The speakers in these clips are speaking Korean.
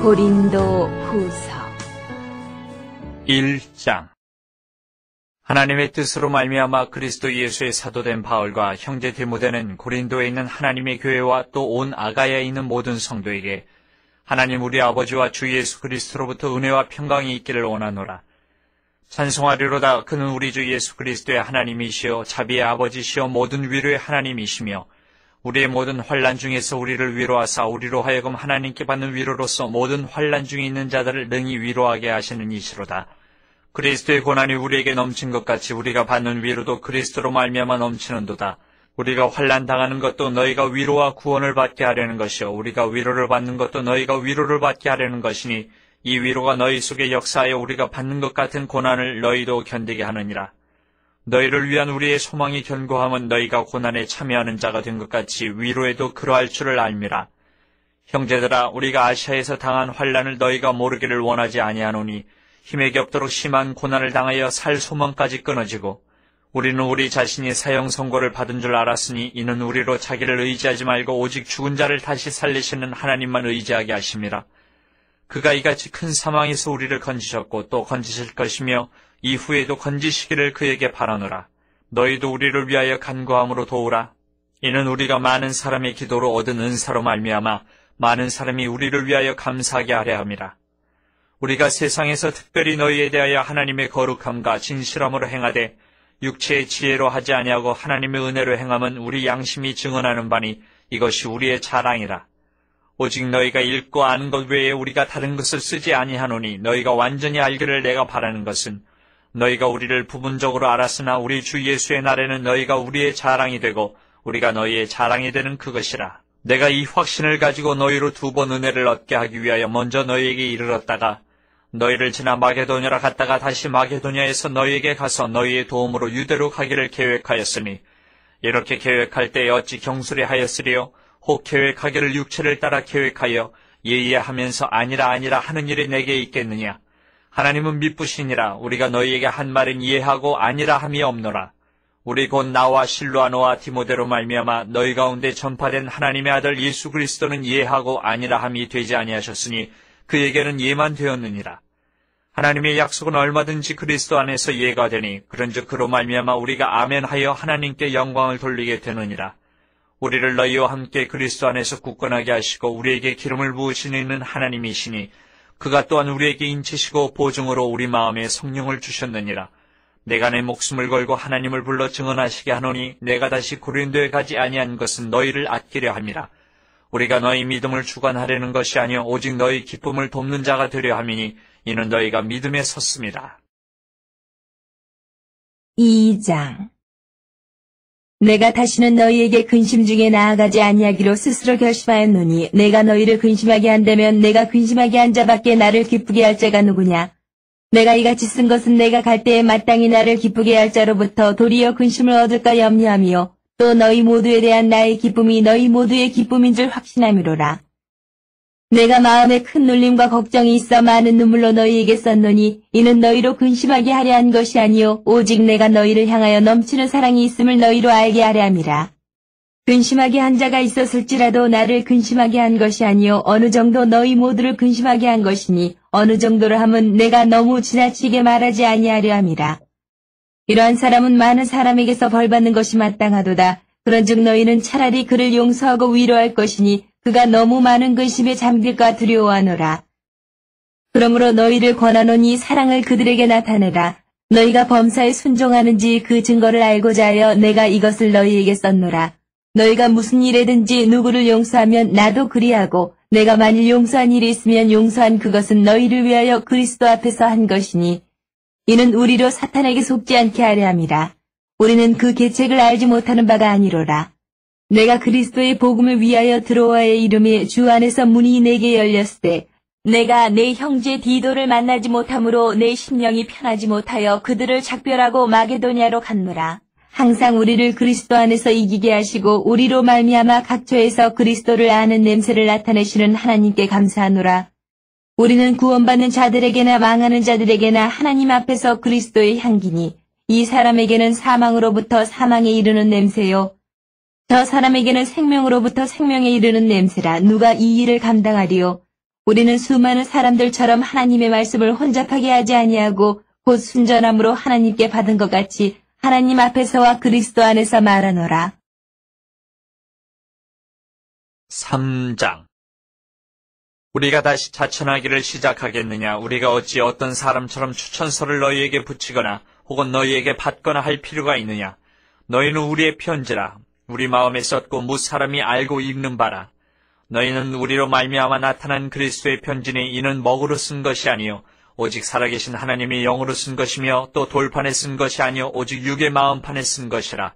고린도 후서 1장. 하나님의 뜻으로 말미암아 그리스도 예수의 사도된 바울과 형제 디모데는 고린도에 있는 하나님의 교회와 또 온 아가야에 있는 모든 성도에게 하나님 우리 아버지와 주 예수 그리스도로부터 은혜와 평강이 있기를 원하노라. 찬송하리로다. 그는 우리 주 예수 그리스도의 하나님이시여 자비의 아버지시여 모든 위로의 하나님이시며 우리의 모든 환난 중에서 우리를 위로하사 우리로 하여금 하나님께 받는 위로로서 모든 환난 중에 있는 자들을 능히 위로하게 하시는 이시로다. 그리스도의 고난이 우리에게 넘친 것 같이 우리가 받는 위로도 그리스도로 말미암아 넘치는도다. 우리가 환난 당하는 것도 너희가 위로와 구원을 받게 하려는 것이요 우리가 위로를 받는 것도 너희가 위로를 받게 하려는 것이니 이 위로가 너희 속에 역사하여 우리가 받는 것 같은 고난을 너희도 견디게 하느니라. 너희를 위한 우리의 소망이 견고함은 너희가 고난에 참여하는 자가 된 것 같이 위로에도 그러할 줄을 알미라. 형제들아, 우리가 아시아에서 당한 환난을 너희가 모르기를 원하지 아니하노니 힘에 겹도록 심한 고난을 당하여 살 소망까지 끊어지고 우리는 우리 자신이 사형 선고를 받은 줄 알았으니 이는 우리로 자기를 의지하지 말고 오직 죽은 자를 다시 살리시는 하나님만 의지하게 하심이라. 그가 이같이 큰 사망에서 우리를 건지셨고 또 건지실 것이며 이후에도 건지시기를 그에게 바라노라. 너희도 우리를 위하여 간구함으로 도우라. 이는 우리가 많은 사람의 기도로 얻은 은사로 말미암아 많은 사람이 우리를 위하여 감사하게 하려 함이라. 우리가 세상에서 특별히 너희에 대하여 하나님의 거룩함과 진실함으로 행하되 육체의 지혜로 하지 아니하고 하나님의 은혜로 행함은 우리 양심이 증언하는 바니 이것이 우리의 자랑이라. 오직 너희가 읽고 아는 것 외에 우리가 다른 것을 쓰지 아니하노니 너희가 완전히 알기를 내가 바라는 것은 너희가 우리를 부분적으로 알았으나 우리 주 예수의 날에는 너희가 우리의 자랑이 되고 우리가 너희의 자랑이 되는 그것이라. 내가 이 확신을 가지고 너희로 2번 은혜를 얻게 하기 위하여 먼저 너희에게 이르렀다가 너희를 지나 마게도냐로 갔다가 다시 마게도냐에서 너희에게 가서 너희의 도움으로 유대로 가기를 계획하였으니 이렇게 계획할 때에 어찌 경솔히 하였으리요? 혹 계획하기를 육체를 따라 계획하여 예의하면서 아니라 하는 일이 내게 있겠느냐? 하나님은 미쁘시니라. 우리가 너희에게 한 말은 이해하고 아니라 함이 없노라. 우리 곧 나와 실로아노와 디모데로 말미암아 너희 가운데 전파된 하나님의 아들 예수 그리스도는 이해하고 아니라 함이 되지 아니하셨으니 그에게는 예만 되었느니라. 하나님의 약속은 얼마든지 그리스도 안에서 예가 되니 그런즉 그로 말미암아 우리가 아멘하여 하나님께 영광을 돌리게 되느니라. 우리를 너희와 함께 그리스도 안에서 굳건하게 하시고 우리에게 기름을 부으시는 하나님이시니 그가 또한 우리에게 인치시고 보증으로 우리 마음에 성령을 주셨느니라. 내가 내 목숨을 걸고 하나님을 불러 증언하시게 하노니 내가 다시 고린도에 가지 아니한 것은 너희를 아끼려 함이라. 우리가 너희 믿음을 주관하려는 것이 아니요 오직 너희 기쁨을 돕는 자가 되려 함이니 이는 너희가 믿음에 섰습니다. 2장. 내가 다시는 너희에게 근심 중에 나아가지 아니하기로 스스로 결심하였노니 내가 너희를 근심하게 한다면 내가 근심하게 한 자밖에 나를 기쁘게 할 자가 누구냐? 내가 이같이 쓴 것은 내가 갈 때에 마땅히 나를 기쁘게 할 자로부터 도리어 근심을 얻을까 염려하며 또 너희 모두에 대한 나의 기쁨이 너희 모두의 기쁨인 줄 확신함이로라. 내가 마음에 큰 눌림과 걱정이 있어 많은 눈물로 너희에게 썼노니 이는 너희로 근심하게 하려 한 것이 아니요 오직 내가 너희를 향하여 넘치는 사랑이 있음을 너희로 알게 하려 함이라. 근심하게 한 자가 있었을지라도 나를 근심하게 한 것이 아니요 어느 정도 너희 모두를 근심하게 한 것이니 어느 정도로 함은 내가 너무 지나치게 말하지 아니하려 함이라. 이러한 사람은 많은 사람에게서 벌받는 것이 마땅하도다. 그런즉 너희는 차라리 그를 용서하고 위로할 것이니 그가 너무 많은 근심에 잠길까 두려워하노라. 그러므로 너희를 권하노니 사랑을 그들에게 나타내라. 너희가 범사에 순종하는지 그 증거를 알고자 하여 내가 이것을 너희에게 썼노라. 너희가 무슨 일에든지 누구를 용서하면 나도 그리하고 내가 만일 용서한 일이 있으면 용서한 그것은 너희를 위하여 그리스도 앞에서 한 것이니 이는 우리로 사탄에게 속지 않게 하려 함이라. 우리는 그 계책을 알지 못하는 바가 아니로라. 내가 그리스도의 복음을 위하여 드로아의 이름에 주 안에서 문이 내게 열렸을 때 내가 내 형제 디도를 만나지 못하므로 내 심령이 편하지 못하여 그들을 작별하고 마게도냐로 갔노라. 항상 우리를 그리스도 안에서 이기게 하시고 우리로 말미암아 각처에서 그리스도를 아는 냄새를 나타내시는 하나님께 감사하노라. 우리는 구원받는 자들에게나 망하는 자들에게나 하나님 앞에서 그리스도의 향기니 이 사람에게는 사망으로부터 사망에 이르는 냄새요 저 사람에게는 생명으로부터 생명에 이르는 냄새라. 누가 이 일을 감당하리요? 우리는 수많은 사람들처럼 하나님의 말씀을 혼잡하게 하지 아니하고 곧 순전함으로 하나님께 받은 것 같이 하나님 앞에서와 그리스도 안에서 말하노라. 3장. 우리가 다시 자천하기를 시작하겠느냐? 우리가 어찌 어떤 사람처럼 추천서를 너희에게 붙이거나 혹은 너희에게 받거나 할 필요가 있느냐? 너희는 우리의 편지라. 우리 마음에 썼고 무 사람이 알고 읽는 바라. 너희는 우리로 말미암아 나타난 그리스도의 편지니 이는 먹으로 쓴 것이 아니요 오직 살아계신 하나님이 영으로 쓴 것이며 또 돌판에 쓴 것이 아니요 오직 육의 마음판에 쓴 것이라.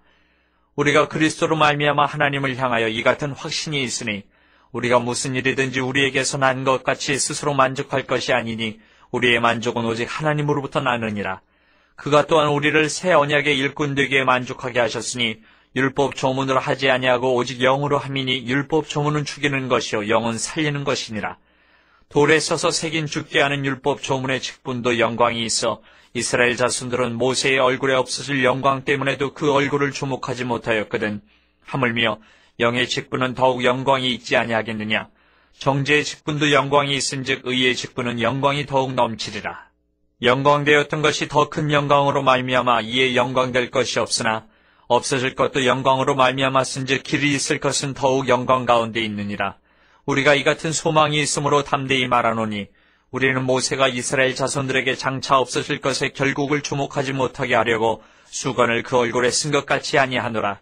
우리가 그리스도로 말미암아 하나님을 향하여 이 같은 확신이 있으니 우리가 무슨 일이든지 우리에게서 난 것 같이 스스로 만족할 것이 아니니 우리의 만족은 오직 하나님으로부터 나느니라. 그가 또한 우리를 새 언약의 일꾼 되기에 만족하게 하셨으니 율법 조문으로 하지 아니하고 오직 영으로 함이니 율법 조문은 죽이는 것이요 영은 살리는 것이니라. 돌에 써서 새긴 죽게 하는 율법 조문의 직분도 영광이 있어 이스라엘 자손들은 모세의 얼굴에 없어질 영광 때문에도 그 얼굴을 주목하지 못하였거든. 하물며 영의 직분은 더욱 영광이 있지 아니하겠느냐. 정죄의 직분도 영광이 있은즉 의의 직분은 영광이 더욱 넘치리라. 영광되었던 것이 더 큰 영광으로 말미암아 이에 영광될 것이 없으나 없어질 것도 영광으로 말미암았은즉 길이 있을 것은 더욱 영광 가운데 있느니라. 우리가 이 같은 소망이 있으므로 담대히 말하노니 우리는 모세가 이스라엘 자손들에게 장차 없어질 것의 결국을 주목하지 못하게 하려고 수건을 그 얼굴에 쓴 것 같이 아니하노라.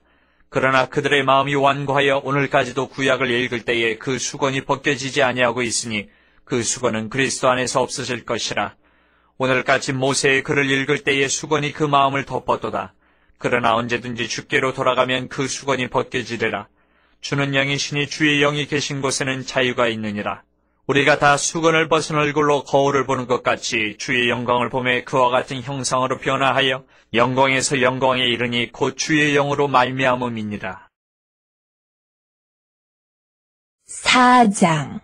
그러나 그들의 마음이 완고하여 오늘까지도 구약을 읽을 때에 그 수건이 벗겨지지 아니하고 있으니 그 수건은 그리스도 안에서 없어질 것이라. 오늘까지 모세의 글을 읽을 때에 수건이 그 마음을 덮었도다. 그러나 언제든지 주께로 돌아가면 그 수건이 벗겨지리라. 주는 영이시니 주의 영이 계신 곳에는 자유가 있느니라. 우리가 다 수건을 벗은 얼굴로 거울을 보는 것 같이 주의 영광을 보매 그와 같은 형상으로 변화하여 영광에서 영광에 이르니 곧 주의 영으로 말미암음이니라. 4장.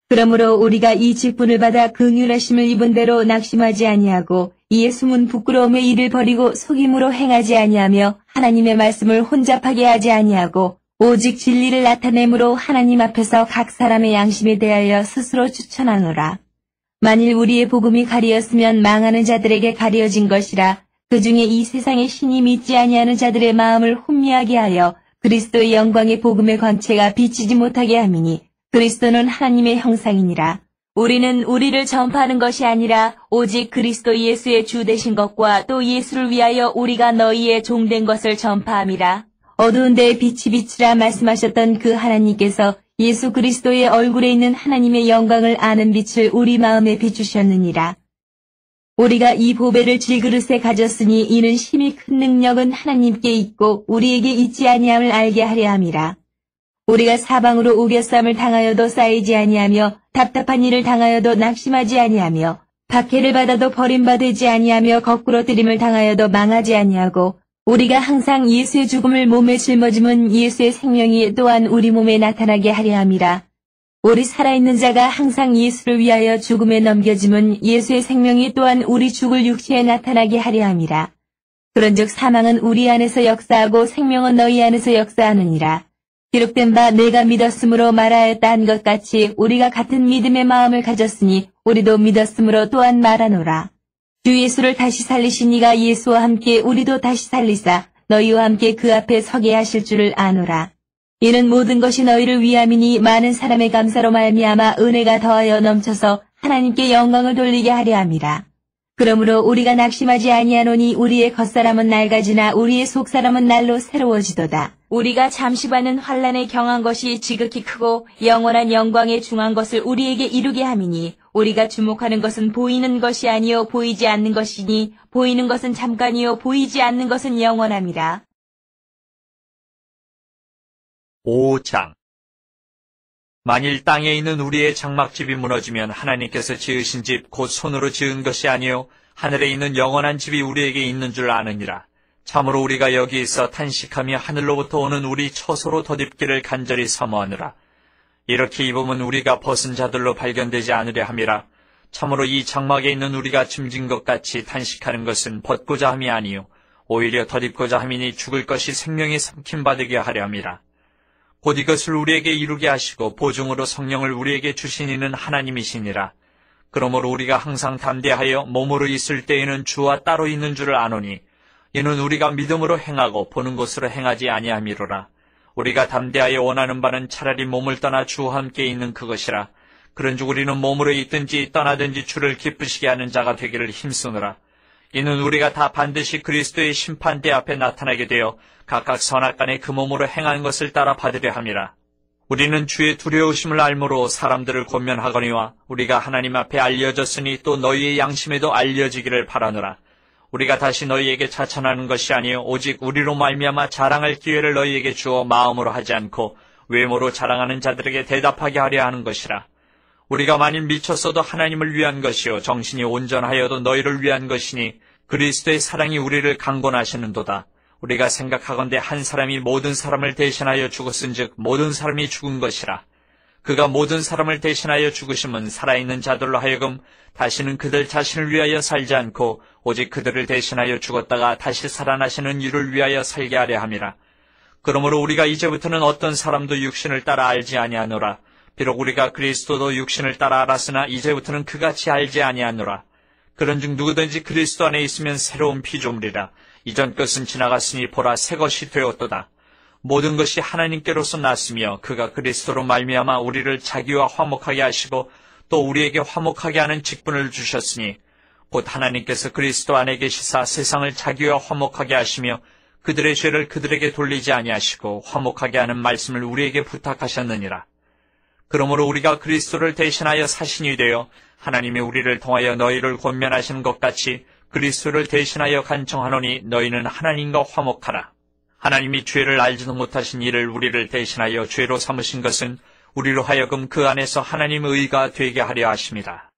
그러므로 우리가 이 직분을 받아 긍휼하심을 입은 대로 낙심하지 아니하고 이에 숨은 부끄러움의 일을 버리고 속임으로 행하지 아니하며 하나님의 말씀을 혼잡하게 하지 아니하고 오직 진리를 나타내므로 하나님 앞에서 각 사람의 양심에 대하여 스스로 추천하노라. 만일 우리의 복음이 가리었으면 망하는 자들에게 가려진 것이라. 그 중에 이 세상의 신이 믿지 아니하는 자들의 마음을 혼미하게 하여 그리스도의 영광의 복음의 권체가 비치지 못하게 함이니 그리스도는 하나님의 형상이니라. 우리는 우리를 전파하는 것이 아니라 오직 그리스도 예수의 주 되신 것과 또 예수를 위하여 우리가 너희의 종된 것을 전파함이라. 어두운 데에 빛이 비치라 말씀하셨던 그 하나님께서 예수 그리스도의 얼굴에 있는 하나님의 영광을 아는 빛을 우리 마음에 비추셨느니라. 우리가 이 보배를 질그릇에 가졌으니 이는 힘이 큰 능력은 하나님께 있고 우리에게 있지 아니함을 알게 하려 함이라. 우리가 사방으로 우겨쌈을 당하여도 쌓이지 아니하며 답답한 일을 당하여도 낙심하지 아니하며 박해를 받아도 버림받지 아니하며 거꾸로 들임을 당하여도 망하지 아니하고 우리가 항상 예수의 죽음을 몸에 짊어짐은 예수의 생명이 또한 우리 몸에 나타나게 하려 함이라. 우리 살아있는 자가 항상 예수를 위하여 죽음에 넘겨짐은 예수의 생명이 또한 우리 죽을 육체에 나타나게 하려 함이라. 그런즉 사망은 우리 안에서 역사하고 생명은 너희 안에서 역사하느니라. 기록된 바 내가 믿었으므로 말하였다 한 것 같이 우리가 같은 믿음의 마음을 가졌으니 우리도 믿었으므로 또한 말하노라. 주 예수를 다시 살리신 이가 예수와 함께 우리도 다시 살리사 너희와 함께 그 앞에 서게 하실 줄을 아노라. 이는 모든 것이 너희를 위함이니 많은 사람의 감사로 말미암아 은혜가 더하여 넘쳐서 하나님께 영광을 돌리게 하려 함이라. 그러므로 우리가 낙심하지 아니하노니 우리의 겉사람은 낡아지나 우리의 속사람은 날로 새로워지도다. 우리가 잠시 받는 환난에 경한 것이 지극히 크고 영원한 영광에 중한 것을 우리에게 이루게 함이니 우리가 주목하는 것은 보이는 것이 아니요 보이지 않는 것이니 보이는 것은 잠깐이요 보이지 않는 것은 영원함이라. 5장. 만일 땅에 있는 우리의 장막집이 무너지면 하나님께서 지으신 집 곧 손으로 지은 것이 아니요 하늘에 있는 영원한 집이 우리에게 있는 줄 아느니라. 참으로 우리가 여기 있어 탄식하며 하늘로부터 오는 우리 처소로 덧입기를 간절히 사모하느라. 이렇게 입으면 우리가 벗은 자들로 발견되지 않으려 함이라. 참으로 이 장막에 있는 우리가 짐진 것 같이 탄식하는 것은 벗고자 함이 아니요 오히려 덧입고자 함이니 죽을 것이 생명이 삼킴받게 하려 함이라. 곧 이것을 우리에게 이루게 하시고 보증으로 성령을 우리에게 주신 이는 하나님이시니라. 그러므로 우리가 항상 담대하여 몸으로 있을 때에는 주와 따로 있는 줄을 아노니 이는 우리가 믿음으로 행하고 보는 것으로 행하지 아니함이로라. 우리가 담대하여 원하는 바는 차라리 몸을 떠나 주와 함께 있는 그것이라. 그런즉 우리는 몸으로 있든지 떠나든지 주를 기쁘시게 하는 자가 되기를 힘쓰노라. 이는 우리가 다 반드시 그리스도의 심판대 앞에 나타나게 되어 각각 선악간에 그 몸으로 행한 것을 따라 받으려 함이라. 우리는 주의 두려우심을 알므로 사람들을 권면하거니와 우리가 하나님 앞에 알려졌으니 또 너희의 양심에도 알려지기를 바라노라. 우리가 다시 너희에게 자천하는 것이 아니요 오직 우리로 말미암아 자랑할 기회를 너희에게 주어 마음으로 하지 않고 외모로 자랑하는 자들에게 대답하게 하려 하는 것이라. 우리가 만일 미쳤어도 하나님을 위한 것이요 정신이 온전하여도 너희를 위한 것이니 그리스도의 사랑이 우리를 강권하시는도다. 우리가 생각하건대 한 사람이 모든 사람을 대신하여 죽었은즉 모든 사람이 죽은 것이라. 그가 모든 사람을 대신하여 죽으심은 살아있는 자들로 하여금 다시는 그들 자신을 위하여 살지 않고 오직 그들을 대신하여 죽었다가 다시 살아나시는 이를 위하여 살게 하려 함이라. 그러므로 우리가 이제부터는 어떤 사람도 육신을 따라 알지 아니하노라. 비록 우리가 그리스도도 육신을 따라 알았으나 이제부터는 그같이 알지 아니하노라. 그런즉 누구든지 그리스도 안에 있으면 새로운 피조물이라. 이전 것은 지나갔으니 보라 새 것이 되었도다. 모든 것이 하나님께로서 났으며 그가 그리스도로 말미암아 우리를 자기와 화목하게 하시고 또 우리에게 화목하게 하는 직분을 주셨으니 곧 하나님께서 그리스도 안에 계시사 세상을 자기와 화목하게 하시며 그들의 죄를 그들에게 돌리지 아니하시고 화목하게 하는 말씀을 우리에게 부탁하셨느니라. 그러므로 우리가 그리스도를 대신하여 사신이 되어 하나님이 우리를 통하여 너희를 권면하시는 것 같이 그리스도를 대신하여 간청하노니 너희는 하나님과 화목하라. 하나님이 죄를 알지도 못하신 이를 우리를 대신하여 죄로 삼으신 것은 우리로 하여금 그 안에서 하나님의 의가 되게 하려 하심이라.